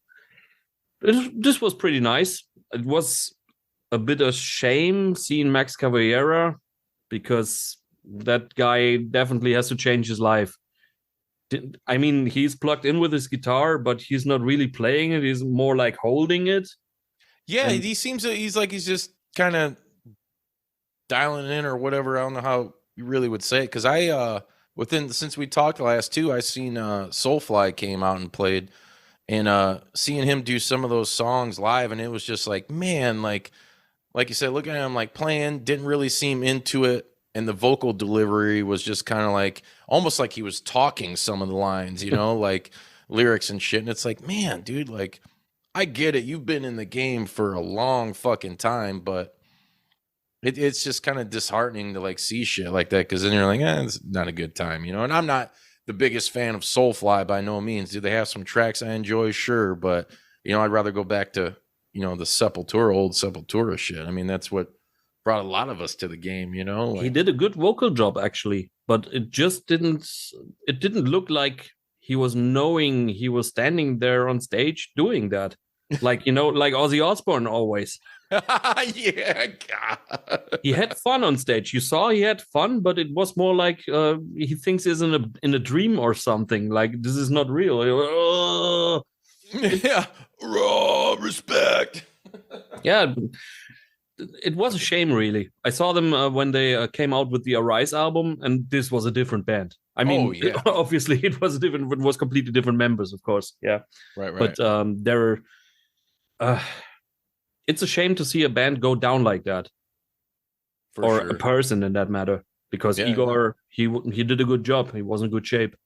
this was pretty nice. It was a bit of shame seeing Max Cavallera because that guy definitely has to change his life. I mean, he's plugged in with his guitar, but he's not really playing it. He's more like holding it. Yeah, he seems he's just kind of dialing in or whatever. I don't know how you really would say it, because since we talked last too, I seen Soulfly came out and played, and seeing him do some of those songs live, and it was just like, man, like you said, looking at him like playing, didn't really seem into it, and the vocal delivery was just kind of like almost like he was talking some of the lines, you know, like lyrics and shit. And it's like, man, dude, like I get it, you've been in the game for a long fucking time, but it's just kind of disheartening to like see shit like that, because then you're like, it's not a good time, you know. And I'm not the biggest fan of Soulfly by no means. Do they have some tracks I enjoy? Sure, but you know, I'd rather go back to, you know, the old Sepultura shit. I mean, that's what brought a lot of us to the game, you know. He did a good vocal job actually, but it just didn't look like he was knowing he was standing there on stage doing that. Like, you know, like Ozzy Osbourne always. Yeah, God. He had fun on stage. You saw he had fun, but it was more like he thinks he's in a dream or something. Like, this is not real. Yeah, raw respect. Yeah, it was a shame, really. I saw them when they came out with the Arise album, and this was a different band. I mean, obviously it was different. It was completely different members, of course. Yeah, right. But they're. It's a shame to see a band go down like that, a person in that matter. Because Igor, he did a good job. He was in good shape.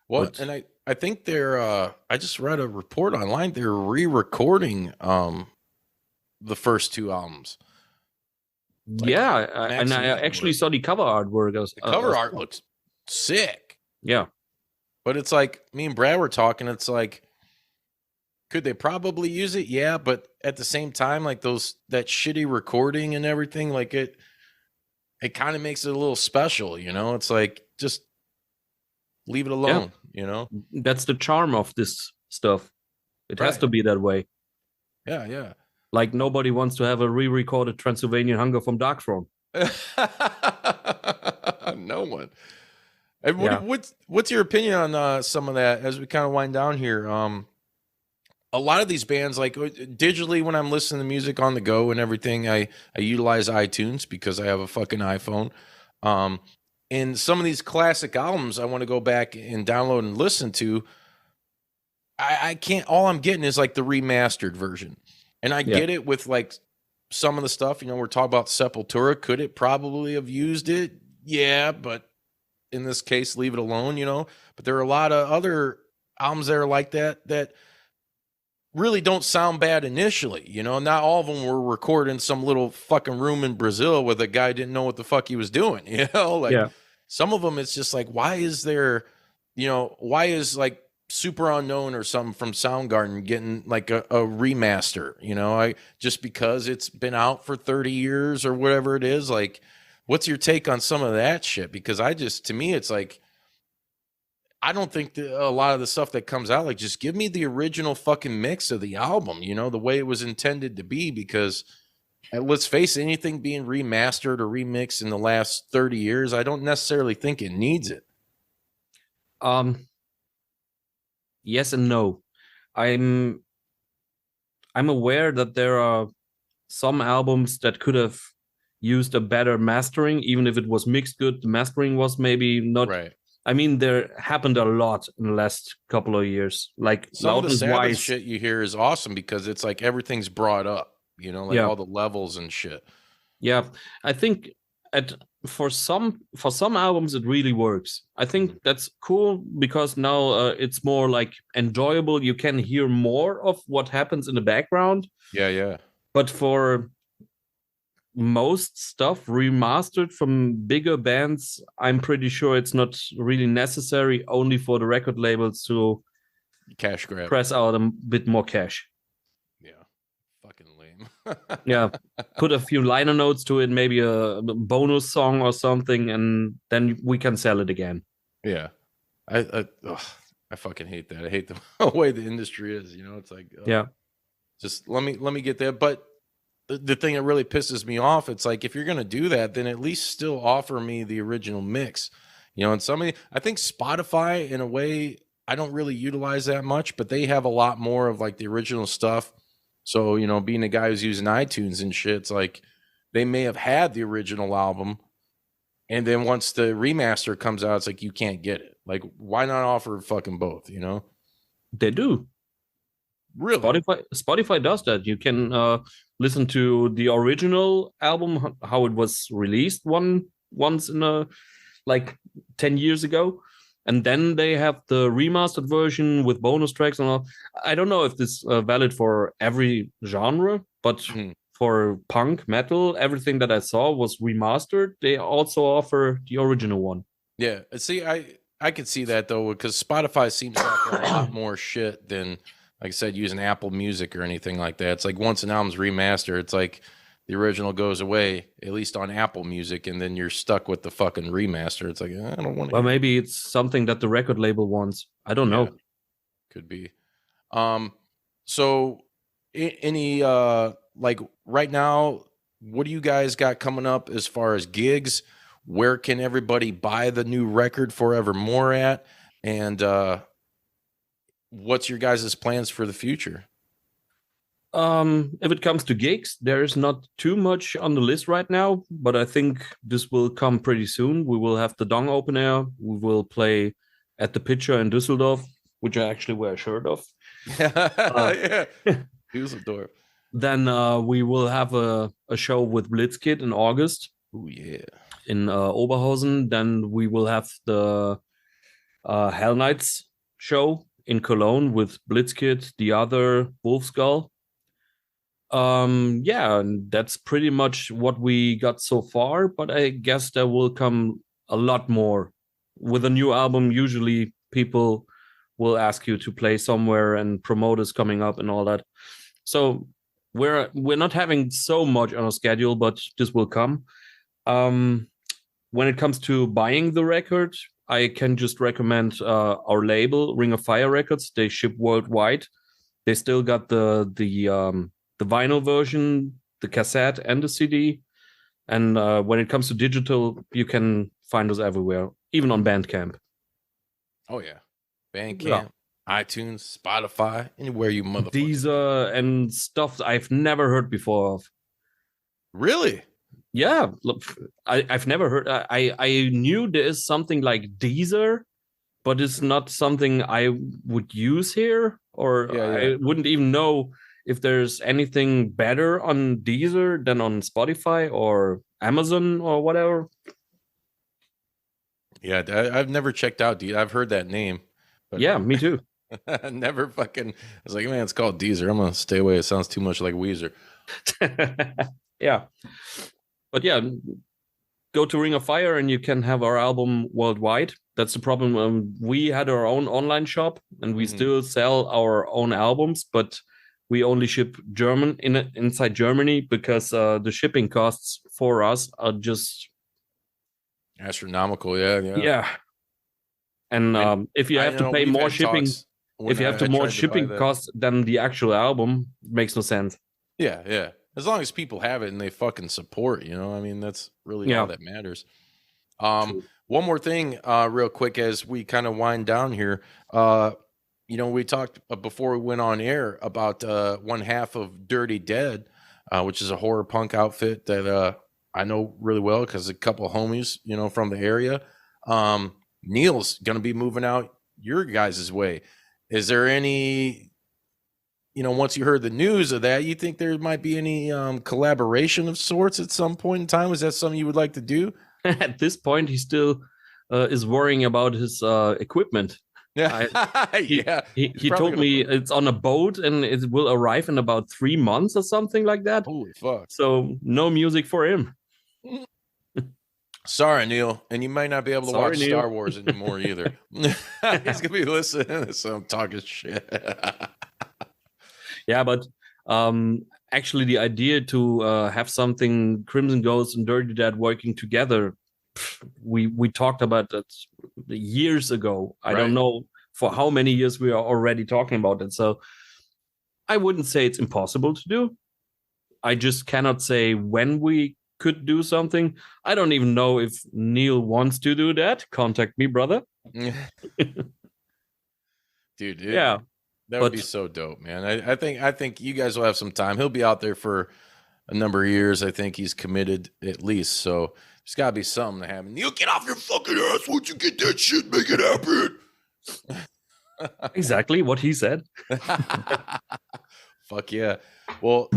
Well, and I think they're. I just read a report online. They're re-recording the first 2 albums. Like, and I actually saw the cover artwork. The cover art looks sick. Yeah, but it's like me and Brad were talking. It's like, could they probably use it? Yeah, but at the same time, like that shitty recording and everything, like it kind of makes it a little special, you know? It's like, just leave it alone, you know? That's the charm of this stuff. It has to be that way. Yeah. Like nobody wants to have a re-recorded Transylvanian Hunger from Darkthrone. No one. What's your opinion on some of that as we kind of wind down here? A lot of these bands, like digitally, when I'm listening to music on the go and everything, I utilize iTunes because I have a fucking iPhone. And some of these classic albums I want to go back and download and listen to, I can't. All I'm getting is like the remastered version. And I get it with like some of the stuff, you know, we're talking about Sepultura. Could it probably have used it? Yeah, but in this case, leave it alone, you know. But there are a lot of other albums that are like that really don't sound bad initially, you know. Not all of them were recorded in some little fucking room in Brazil where the guy didn't know what the fuck he was doing, you know. Like some of them, it's just like, why is like Super Unknown or something from Soundgarden getting like a remaster, you know? Just because it's been out for 30 years or whatever it is. Like, what's your take on some of that shit? Because to me, it's like, I don't think that a lot of the stuff that comes out, like, just give me the original fucking mix of the album, you know, the way it was intended to be. Because let's face it, anything being remastered or remixed in the last 30 years, I don't necessarily think it needs it. Yes and no. I'm aware that there are some albums that could have used a better mastering, even if it was mixed good. The mastering was maybe not I mean, there happened a lot in the last couple of years. Like some of the Sabbath loudness-wise, shit you hear is awesome because it's like everything's brought up, you know, like yeah, all the levels and shit. yeah. I think for some albums it really works. I think that's cool because now it's more like enjoyable. You can hear more of what happens in the background. Yeah, yeah. But for most stuff remastered from bigger bands, I'm pretty sure it's not really necessary, only for the record labels to Cash grab. press out a bit more cash. Yeah. Fucking lame. Yeah. Put a few liner notes to it, maybe a bonus song or something, and then we can sell it again. Yeah. I fucking hate that. I hate the way the industry is, you know. It's like yeah. Just let me get that. But the thing that really pisses me off, it's like if you're gonna do that, then at least still offer me the original mix, you know. And I think Spotify, in a way, I don't really utilize that much, but they have a lot more of like the original stuff. So, you know, being a guy who's using iTunes and shit, it's like they may have had the original album, and then once the remaster comes out, it's like you can't get it. Like, why not offer fucking both? You know, They do. really. Spotify does that. You can listen to the original album, how it was released once in like 10 years ago, and then they have the remastered version with bonus tracks and all. I don't know if this is valid for every genre, but for punk, metal, everything that I saw was remastered. They also offer the original one. Yeah, see, I could see that though, because Spotify seems to offer a lot more shit than, like I said, using Apple Music or anything like that. It's like once an album's remastered, it's like the original goes away, at least on Apple Music, and then you're stuck with the fucking remaster. It's like, I don't want to. Well, maybe it's something that the record label wants. I don't know. Could be. So any like right now, what do you guys got coming up as far as gigs? Where can everybody buy the new record Forevermore at? And what's your guys' plans for the future? If it comes to gigs, there's not too much on the list right now, but I think this will come pretty soon. We will have the Dong open air. We will play at the Pitcher in Düsseldorf, which I actually wear a shirt of. Yeah, Düsseldorf. Then we will have a show with Blitzkid in August. Oh yeah, in Oberhausen. Then we will have the Hell Nights show in Cologne with Blitzkid, the other Wolf Skull. Yeah, and that's pretty much what we got so far, but I guess there will come a lot more. With a new album, usually people will ask you to play somewhere and promote is coming up and all that. So we're not having so much on our schedule, but this will come. When it comes to buying the record, I can just recommend our label, Ring of Fire Records. They ship worldwide. They still got the vinyl version, the cassette, and the CD. And when it comes to digital, you can find us everywhere, even on Bandcamp. Oh yeah, Bandcamp, iTunes, Spotify, anywhere you motherfuckers. These and stuff I've never heard before of. Really? Yeah, look, I've never heard. I knew there is something like Deezer, but it's not something I would use here, or I wouldn't even know if there's anything better on Deezer than on Spotify or Amazon or whatever. Yeah, I've never checked out Deezer. I've heard that name. But yeah, me too. Never fucking. I was like, man, it's called Deezer. I'm gonna stay away. It sounds too much like Weezer. Yeah. But yeah, go to Ring of Fire and you can have our album worldwide. That's the problem. We had our own online shop and we still sell our own albums, but we only ship inside Germany because the shipping costs for us are just astronomical. Yeah. And if you have to pay more shipping, if you have to more shipping costs than the actual album, it makes no sense. Yeah. As long as people have it and they fucking support, you know, I mean, that's really all that matters. One more thing, real quick, as we kind of wind down here. You know, we talked before we went on air about one half of Dirty Dead, which is a horror punk outfit that I know really well because a couple of homies, you know, from the area. Neil's going to be moving out your guys' way. Is there any, once you heard the news of that, you think there might be any collaboration of sorts at some point in time? Is that something you would like to do? At this point, he still is worrying about his equipment. Yeah. He told me it's on a boat and it will arrive in about 3 months or something like that. Holy fuck. So no music for him. Sorry, Neil. And you might not be able to watch Neil. Star Wars anymore either. He's going to be listening to some talking shit. Yeah, but actually the idea to have something Crimson Ghost and Dirty Dead working together, we talked about that years ago. I don't know for how many years we are already talking about it. So I wouldn't say it's impossible to do. I just cannot say when we could do something. I don't even know if Neil wants to do that. Contact me, brother. Dude, yeah. That would be so dope, man. I think you guys will have some time. He'll be out there for a number of years. I think he's committed at least. So there's got to be something to happen. You get off your fucking ass once you get that shit. Make it happen. Exactly what he said. Fuck yeah. Well,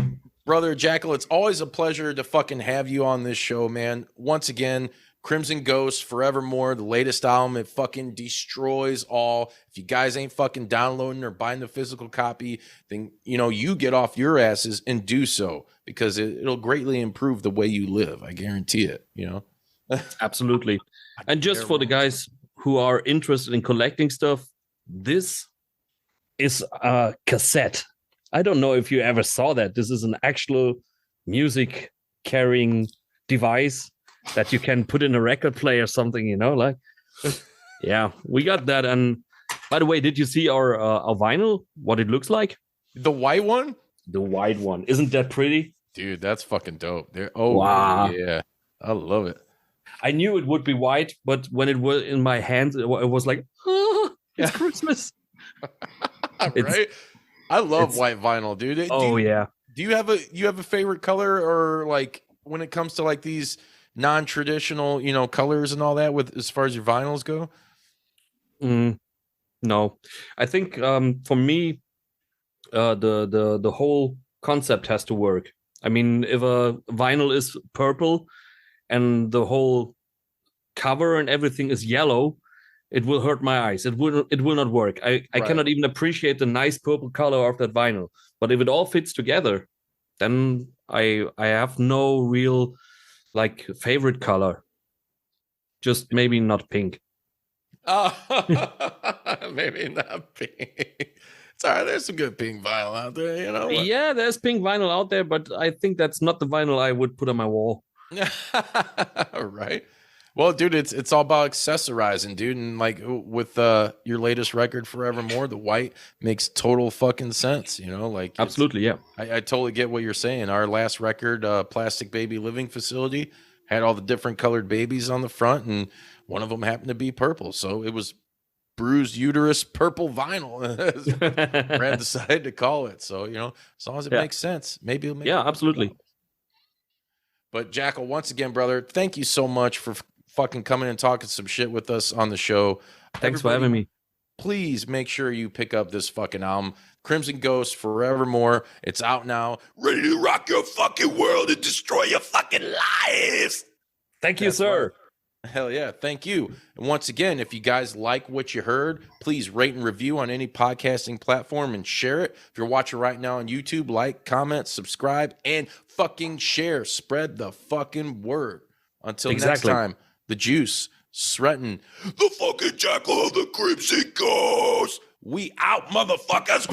brother Jackal, it's always a pleasure to fucking have you on this show, man. Once again, Crimson Ghost, Forevermore, the latest album, it fucking destroys all. If you guys ain't fucking downloading or buying the physical copy, then, you get off your asses and do so, because it'll greatly improve the way you live. I guarantee it, Absolutely. And just for the guys who are interested in collecting stuff, this is a cassette. I don't know if you ever saw that. This is an actual music carrying device that you can put in a record player or something, yeah, we got that. And by the way, did you see our vinyl, what it looks like? The white one? The white one. Isn't that pretty? Dude, that's fucking dope. Oh, wow. Yeah. I love it. I knew it would be white, but when it was in my hands, it was like, oh, it's Christmas. Right? I love white vinyl, dude. Yeah. Do you have a favorite color, or like when it comes to like these non-traditional, colors and all that with as far as your vinyls go? No, I think for me, the whole concept has to work. I mean, if a vinyl is purple and the whole cover and everything is yellow, it will hurt my eyes. It will not work. I cannot even appreciate the nice purple color of that vinyl. But if it all fits together, then I have no real favorite color. Just maybe not pink. Oh, maybe not pink. Sorry, there's some good pink vinyl out there, Yeah, there's pink vinyl out there, but I think that's not the vinyl I would put on my wall. Right. Well, dude, it's all about accessorizing, dude, and with your latest record, Forevermore, the white makes total fucking sense, Absolutely, yeah. I totally get what you're saying. Our last record, Plastic Baby Living Facility, had all the different colored babies on the front, and one of them happened to be purple, so it was Bruised Uterus Purple Vinyl. Brad decided to call it, so as long as it makes sense, maybe it'll make absolutely. But Jackal, once again, brother, thank you so much for fucking coming and talking some shit with us on the show. Thanks for having me. Please make sure you pick up this fucking album, Crimson Ghost, Forevermore. It's out now, ready to rock your fucking world and destroy your fucking lives. Thank you, sir. Right. Hell yeah, thank you. And once again, if you guys like what you heard, please rate and review on any podcasting platform and share it. If you're watching right now on YouTube, like, comment, subscribe, and fucking share. Spread the fucking word. Until next time, the Juice, Sretton, the fucking Jackal of the Crimson Ghost. We out, motherfuckers.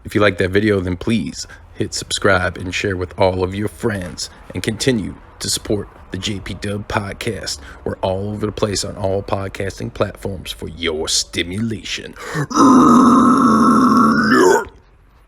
If you like that video, then please hit subscribe and share with all of your friends, and continue to support the JPDUB podcast. We're all over the place on all podcasting platforms for your stimulation.